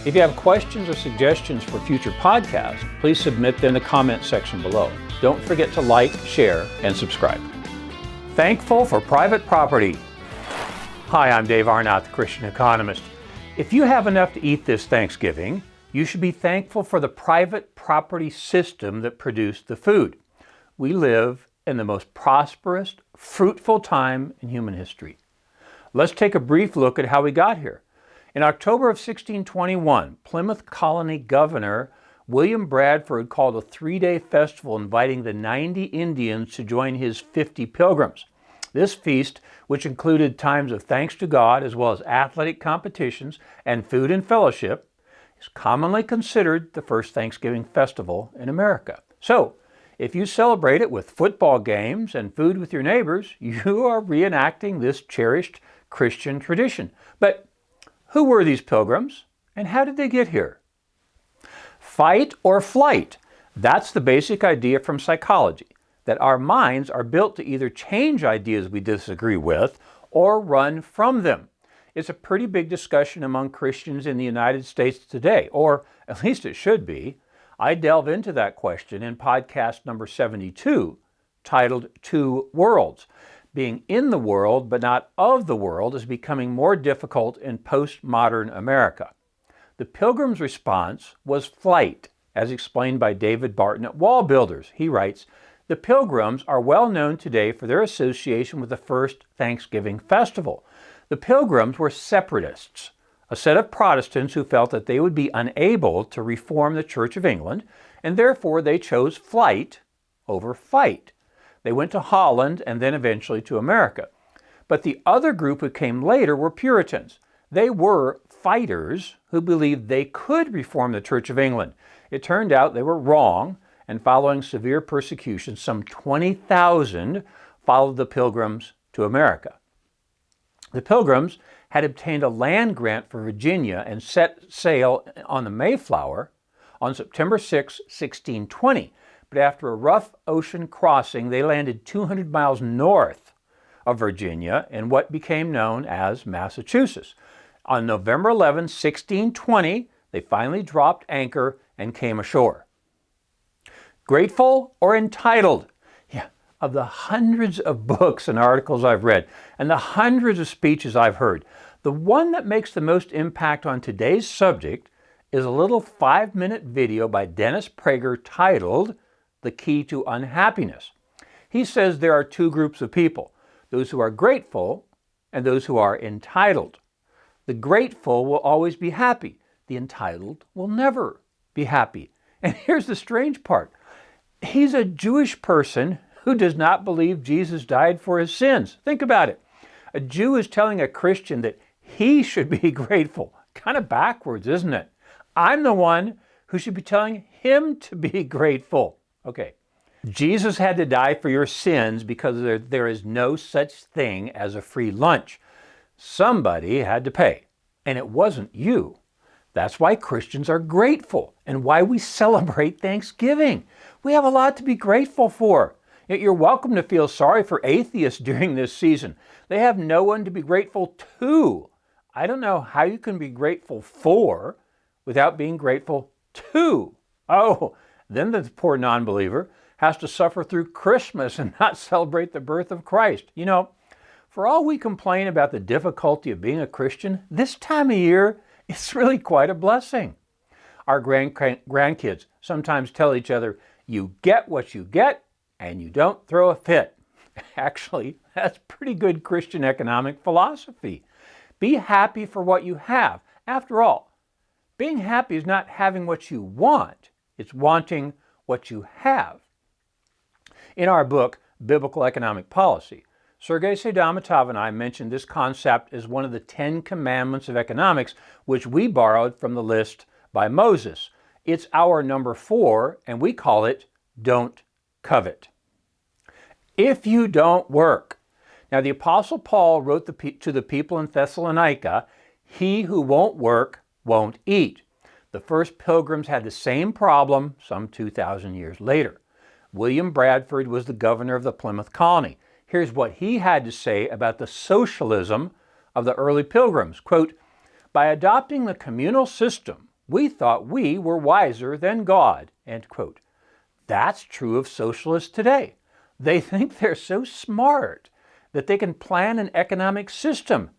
If you have questions or suggestions for future podcasts, please submit them in the comment section below. Don't forget to like, share, and subscribe. Thankful for private property. Hi, I'm Dave Arnott, the Christian Economist. If you have enough to eat this Thanksgiving, you should be thankful for the private property system that produced the food. We live in the most prosperous, fruitful time in human history. Let's take a brief look at how we got here. In October of 1621, Plymouth Colony Governor William Bradford called a 3-day festival inviting the 90 Indians to join his 50 Pilgrims. This feast, which included times of thanks to God as well as athletic competitions and food and fellowship, is commonly considered the first Thanksgiving festival in America. So, if you celebrate it with football games and food with your neighbors, you are reenacting this cherished Christian tradition. But who were these pilgrims, and how did they get here? Fight or flight. That's the basic idea from psychology, that our minds are built to either change ideas we disagree with or run from them. It's a pretty big discussion among Christians in the United States today, or at least it should be. I delve into that question in podcast number 72, titled Two Worlds. Being in the world but not of the world is becoming more difficult in postmodern America. The Pilgrims' response was flight, as explained by David Barton at Wall Builders. He writes, "The Pilgrims are well known today for their association with the first Thanksgiving festival. The Pilgrims were separatists, a set of Protestants who felt that they would be unable to reform the Church of England, and therefore they chose flight over fight. They went to Holland and then eventually to America. But the other group who came later were Puritans. They were fighters who believed they could reform the Church of England. It turned out they were wrong, and following severe persecution, some 20,000 followed the Pilgrims to America. The Pilgrims had obtained a land grant for Virginia and set sail on the Mayflower on September 6, 1620. But after a rough ocean crossing, they landed 200 miles north of Virginia in what became known as Massachusetts. On November 11, 1620, they finally dropped anchor and came ashore. Grateful or entitled? Yeah, of the hundreds of books and articles I've read and the hundreds of speeches I've heard, the one that makes the most impact on today's subject is a little 5-minute video by Dennis Prager titled The Key to Unhappiness. He says there are two groups of people, those who are grateful and those who are entitled. The grateful will always be happy. The entitled will never be happy. And here's the strange part. He's a Jewish person who does not believe Jesus died for his sins. Think about it. A Jew is telling a Christian that he should be grateful. Kind of backwards, isn't it? I'm the one who should be telling him to be grateful. Okay, Jesus had to die for your sins because there is no such thing as a free lunch. Somebody had to pay, and it wasn't you. That's why Christians are grateful and why we celebrate Thanksgiving. We have a lot to be grateful for. You're welcome to feel sorry for atheists during this season. They have no one to be grateful to. I don't know how you can be grateful for without being grateful to. Oh, then the poor non-believer has to suffer through Christmas and not celebrate the birth of Christ. You know, for all we complain about the difficulty of being a Christian, this time of year, it's really quite a blessing. Our grandkids sometimes tell each other, you get what you get and you don't throw a fit. Actually, that's pretty good Christian economic philosophy. Be happy for what you have. After all, being happy is not having what you want. It's wanting what you have. In our book, Biblical Economic Policy, Sergei Seidamatov and I mentioned this concept as one of the 10 commandments of economics, which we borrowed from the list by Moses. It's our number 4, and we call it Don't Covet. If you don't work. Now, the Apostle Paul wrote to the people in Thessalonica, he who won't work won't eat. The first Pilgrims had the same problem some 2,000 years later. William Bradford was the governor of the Plymouth Colony. Here's what he had to say about the socialism of the early Pilgrims. Quote, "By adopting the communal system, We thought we were wiser than God, end quote. That's true of socialists today. They think they're so smart that they can plan an economic system.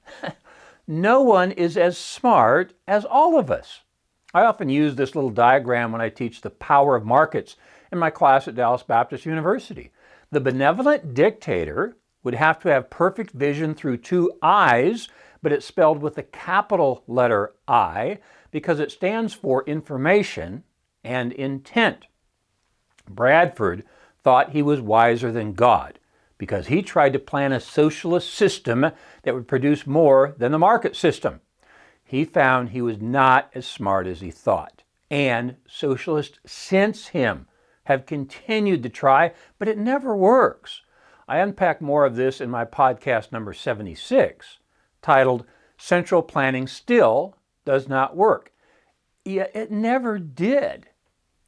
No one is as smart as all of us. I often use this little diagram when I teach the power of markets in my class at Dallas Baptist University. The benevolent dictator would have to have perfect vision through two eyes, but it's spelled with the capital letter I because it stands for information and intent. Bradford thought he was wiser than God because he tried to plan a socialist system that would produce more than the market system. He found he was not as smart as he thought, and socialists since him have continued to try, but it never works. I unpack more of this in my podcast number 76, titled Central Planning Still Does Not Work. Yeah, it never did.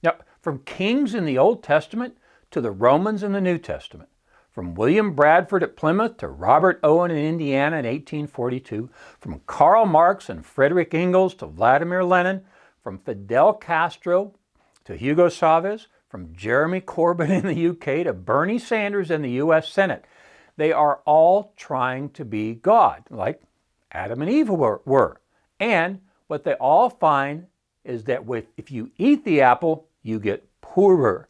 Now, from kings in the Old Testament to the Romans in the New Testament, from William Bradford at Plymouth to Robert Owen in Indiana in 1842, from Karl Marx and Friedrich Engels to Vladimir Lenin, from Fidel Castro to Hugo Chavez, from Jeremy Corbyn in the UK to Bernie Sanders in the US Senate, they are all trying to be God, like Adam and Eve were. And what they all find is that if you eat the apple, you get poorer.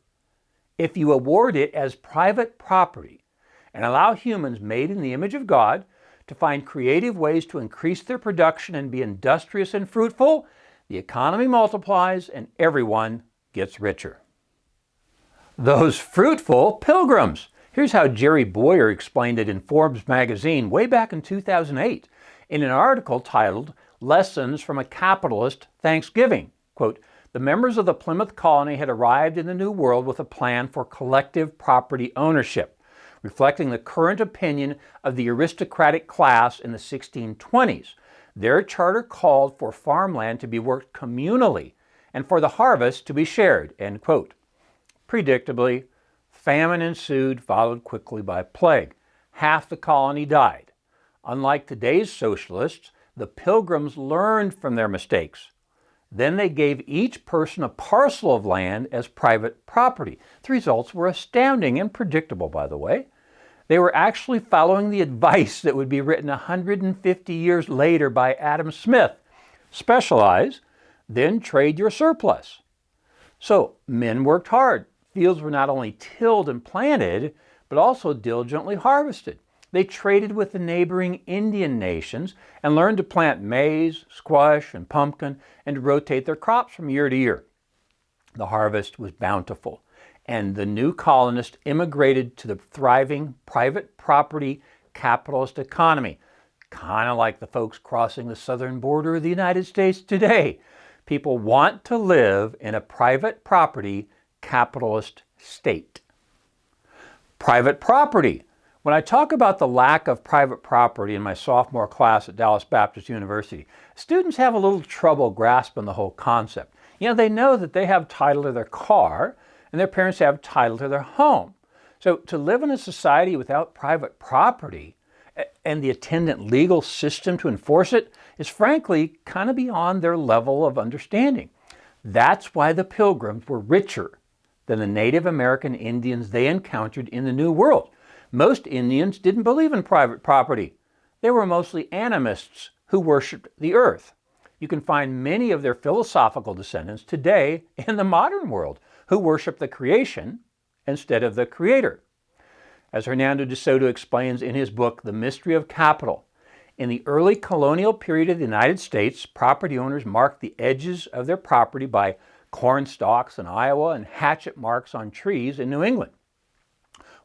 If you award it as private property and allow humans made in the image of God to find creative ways to increase their production and be industrious and fruitful, the economy multiplies and everyone gets richer. Those fruitful pilgrims. Here's how Jerry Boyer explained it in Forbes magazine way back in 2008 in an article titled Lessons from a Capitalist Thanksgiving. Quote, the members of the Plymouth Colony had arrived in the New World with a plan for collective property ownership, reflecting the current opinion of the aristocratic class in the 1620s. Their charter called for farmland to be worked communally and for the harvest to be shared, end quote. Predictably, famine ensued, followed quickly by plague. Half the colony died. Unlike today's socialists, the Pilgrims learned from their mistakes. Then they gave each person a parcel of land as private property. The results were astounding and predictable, by the way. They were actually following the advice that would be written 150 years later by Adam Smith. Specialize, then trade your surplus. So men worked hard. Fields were not only tilled and planted, but also diligently harvested. They traded with the neighboring Indian nations and learned to plant maize, squash, and pumpkin and to rotate their crops from year to year. The harvest was bountiful, and the new colonists immigrated to the thriving private property capitalist economy, kind of like the folks crossing the southern border of the United States today. People want to live in a private property capitalist state. Private property. When I talk about the lack of private property in my sophomore class at Dallas Baptist University, students have a little trouble grasping the whole concept. They know that they have title to their car and their parents have title to their home. So to live in a society without private property and the attendant legal system to enforce it is frankly kind of beyond their level of understanding. That's why the Pilgrims were richer than the Native American Indians they encountered in the New World. Most Indians didn't believe in private property. They were mostly animists who worshiped the earth. You can find many of their philosophical descendants today in the modern world who worship the creation instead of the creator. As Hernando de Soto explains in his book, The Mystery of Capital, in the early colonial period of the United States, property owners marked the edges of their property by corn stalks in Iowa and hatchet marks on trees in New England.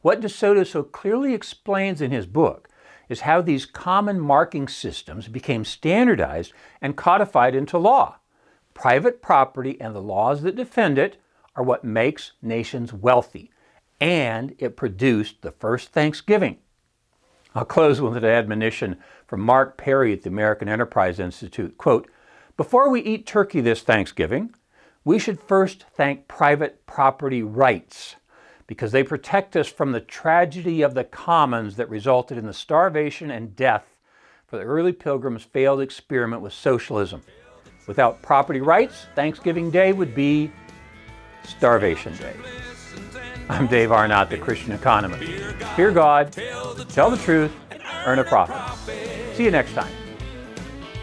What de Soto so clearly explains in his book is how these common marking systems became standardized and codified into law. Private property and the laws that defend it are what makes nations wealthy, and it produced the first Thanksgiving. I'll close with an admonition from Mark Perry at the American Enterprise Institute. Quote, before we eat turkey this Thanksgiving, we should first thank private property rights, because they protect us from the tragedy of the commons that resulted in the starvation and death for the early Pilgrims' failed experiment with socialism. Without property rights, Thanksgiving Day would be Starvation Day. I'm Dave Arnott, the Christian Economist. Fear God, tell the truth, earn a profit. See you next time.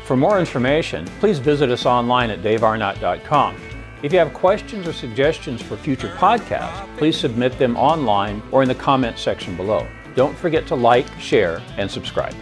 For more information, please visit us online at davearnott.com. If you have questions or suggestions for future podcasts, please submit them online or in the comments section below. Don't forget to like, share, and subscribe.